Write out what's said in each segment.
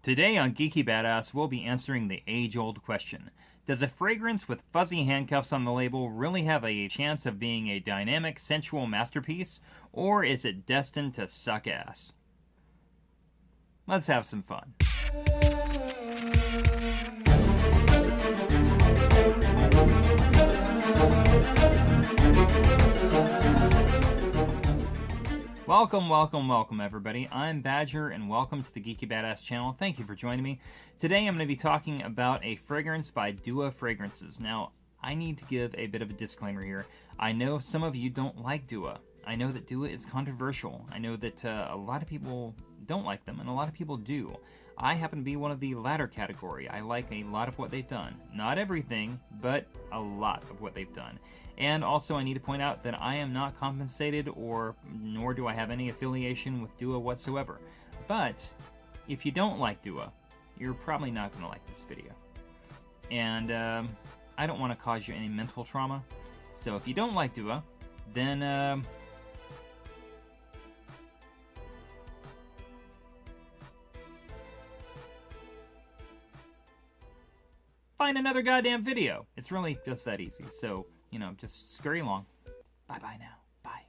Today on Geeky Badass, we'll be answering the age-old question. Does a fragrance with fuzzy handcuffs on the label really have a chance of being a dynamic, sensual masterpiece, or is it destined to suck ass? Let's have some fun. Welcome everybody. I'm Badger and welcome to the Geeky Badass channel. Thank you for joining me. Today I'm going to be talking about a fragrance by Dua Fragrances. Now, I need to give a bit of a disclaimer here. I know some of you don't like Dua. I know that Dua is controversial. I know that a lot of people don't like them and a lot of people do. I happen to be one of the latter category. I like a lot of what they've done. Not everything, but a lot of what they've done. And also I need to point out that I am not compensated nor do I have any affiliation with Dua whatsoever. But if you don't like Dua, you're probably not going to like this video. And I don't want to cause you any mental trauma. So if you don't like Dua, then find another goddamn video. It's really just that easy. So, you know, just scurry along. Bye-bye now. Bye.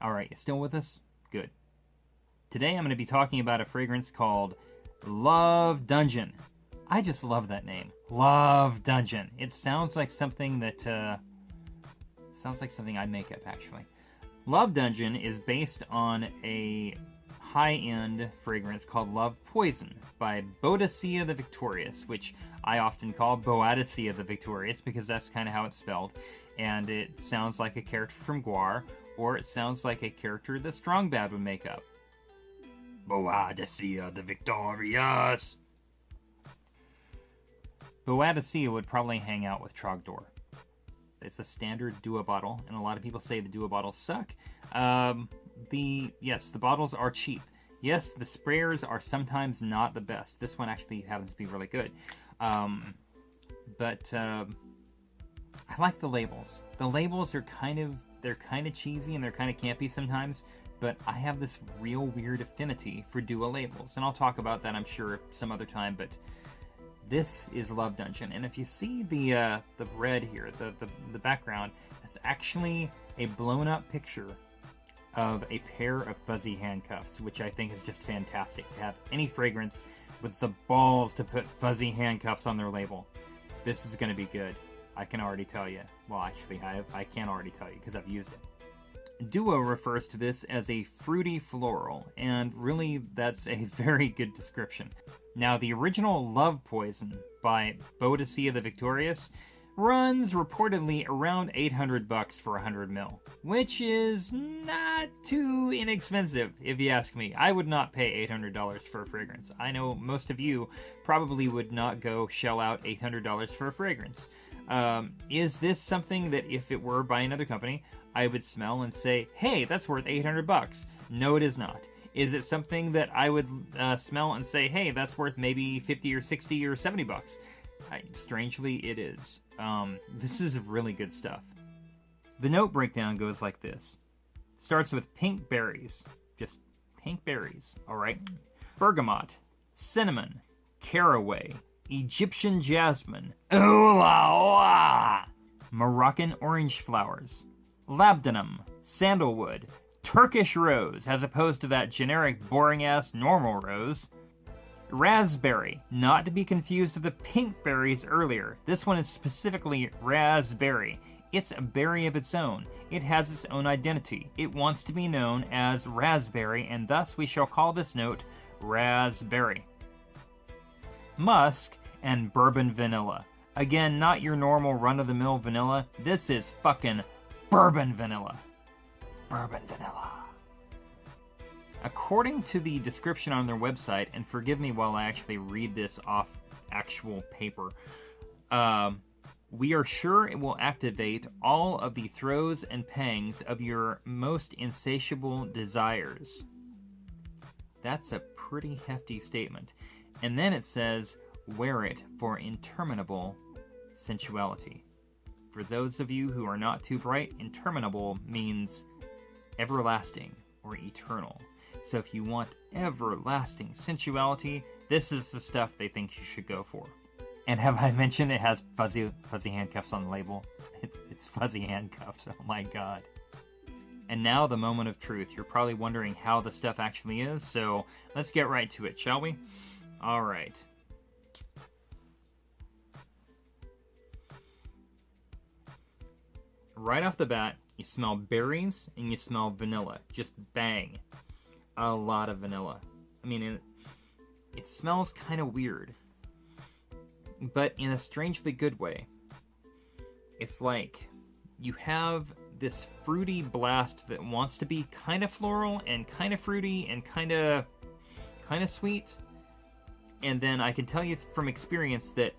Alright, you still with us? Good. Today I'm going to be talking about a fragrance called Love Dungeon. I just love that name. Love Dungeon. It sounds like something that, sounds like something I'd make up, actually. Love Dungeon is based on a high-end fragrance called Love Poison by Boadicea the Victorious, which I often call Boadicea the Victorious because that's kind of how it's spelled, and it sounds like a character from Gwar, or it sounds like a character that Strongbad would make up. Boadicea the Victorious! Boadicea would probably hang out with Trogdor. It's a standard Dua bottle, and a lot of people say the Dua bottles suck. Yes, the bottles are cheap. Yes, the sprayers are sometimes not the best. This one actually happens to be really good. But I like the labels. The labels are kind of cheesy and they're kind of campy sometimes, but I have this real weird affinity for Dua labels, and I'll talk about that, I'm sure, some other time, but this is Love Dungeon, and if you see the red here, the background, it's actually a blown-up picture of a pair of fuzzy handcuffs, which I think is just fantastic to have any fragrance with the balls to put fuzzy handcuffs on their label. This is going to be good. I can already tell you. Well, actually, I can't already tell you because I've used it. Dua refers to this as a fruity floral, and really that's a very good description. Now, the original Love Poison by Boadicea the Victorious runs reportedly around $800 for 100 ml, which is not too inexpensive, if you ask me. I would not pay $800 for a fragrance. I know most of you probably would not go shell out $800 for a fragrance. Is this something that if it were by another company, I would smell and say, hey, that's worth $800? No, it is not. Is it something that I would smell and say, hey, that's worth maybe 50 or 60 or 70 bucks? Strangely, it is. This is really good stuff. The note breakdown goes like this. Starts with pink berries. Just pink berries, alright? Bergamot, cinnamon, caraway, Egyptian jasmine, ooh la la! Moroccan orange flowers, labdanum, sandalwood, Turkish rose, as opposed to that generic boring-ass normal rose. Raspberry, not to be confused with the pink berries earlier. This one is specifically raspberry. It's a berry of its own. It has its own identity. It wants to be known as raspberry, and thus we shall call this note raspberry. Musk and bourbon vanilla. Again, not your normal run-of-the-mill vanilla. This is fucking bourbon vanilla. Bourbon vanilla. According to the description on their website, and forgive me while I actually read this off actual paper, we are sure it will activate all of the throes and pangs of your most insatiable desires. That's a pretty hefty statement. And then it says, wear it for interminable sensuality. For those of you who are not too bright, interminable means everlasting or eternal. So if you want everlasting sensuality, this is the stuff they think you should go for. And have I mentioned it has fuzzy handcuffs on the label? It's fuzzy handcuffs, oh my god. And now the moment of truth. You're probably wondering how the stuff actually is, so let's get right to it, shall we? Alright. Right off the bat, you smell berries and you smell vanilla. Just bang. A lot of vanilla. I mean, it smells kind of weird, but in a strangely good way. It's like you have this fruity blast that wants to be kind of floral and kind of fruity and kind of sweet, and then I can tell you from experience that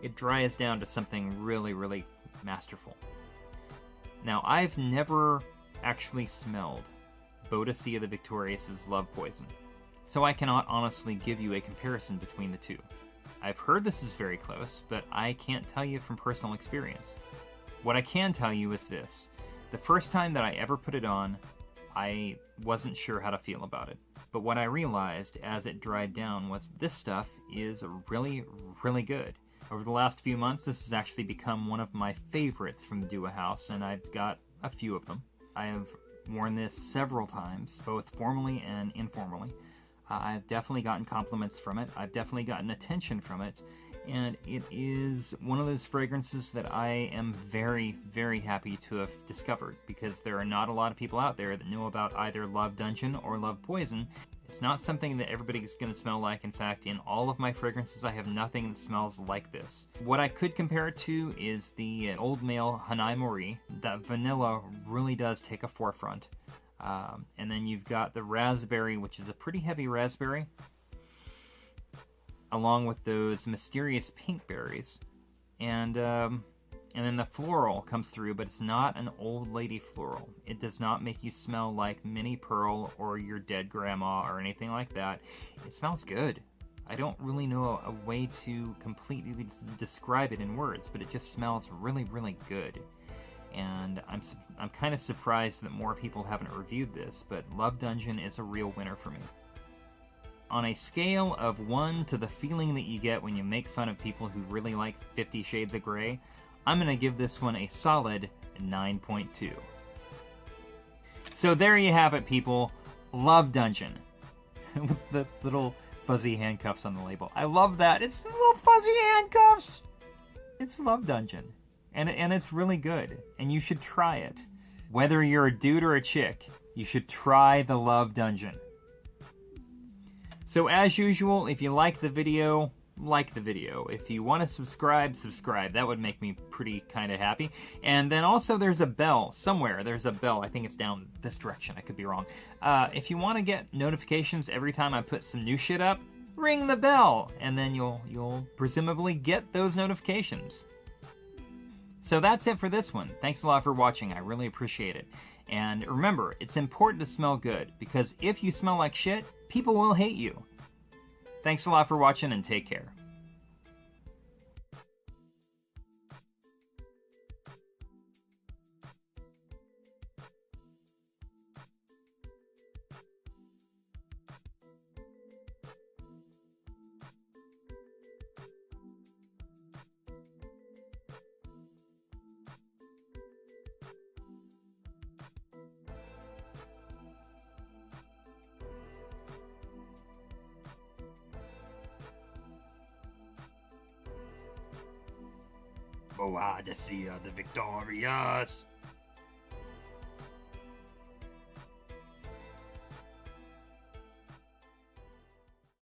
it dries down to something really, really masterful. Now, I've never actually smelled Boadicea the Victorious' Love Poison, so I cannot honestly give you a comparison between the two. I've heard this is very close, but I can't tell you from personal experience. What I can tell you is this. The first time that I ever put it on, I wasn't sure how to feel about it. But what I realized as it dried down was this stuff is really, really good. Over the last few months, this has actually become one of my favorites from the Dua House, and I've got a few of them. I have worn this several times, both formally and informally. I've definitely gotten compliments from it. I've definitely gotten attention from it. And it is one of those fragrances that I am very, very happy to have discovered, because there are not a lot of people out there that know about either Love Dungeon or Love Poison. It's not something that everybody's going to smell like. In fact, in all of my fragrances, I have nothing that smells like this. What I could compare it to is the Old Male Hanai Mori. That vanilla really does take a forefront. And then you've got the raspberry, which is a pretty heavy raspberry, along with those mysterious pink berries. And then the floral comes through, but it's not an old lady floral. It does not make you smell like Minnie Pearl or your dead grandma or anything like that. It smells good. I don't really know a way to completely describe it in words, but it just smells really, really good. And I'm kind of surprised that more people haven't reviewed this, but Love Dungeon is a real winner for me. On a scale of 1 to the feeling that you get when you make fun of people who really like 50 Shades of Grey, I'm going to give this one a solid 9.2. So there you have it, people. Love Dungeon. With the little fuzzy handcuffs on the label. I love that. It's the little fuzzy handcuffs! It's Love Dungeon. And it's really good. And you should try it. Whether you're a dude or a chick, you should try the Love Dungeon. So as usual, if you like the video, like the video. If you want to subscribe, subscribe. That would make me pretty kind of happy. And then also there's a bell somewhere. There's a bell. I think it's down this direction. I could be wrong. If you want to get notifications every time I put some new shit up, ring the bell, and then you'll presumably get those notifications. So that's it for this one. Thanks a lot for watching. I really appreciate it. And remember, it's important to smell good, because if you smell like shit, people will hate you. Thanks a lot for watching, and take care. Boadicea the Victorious.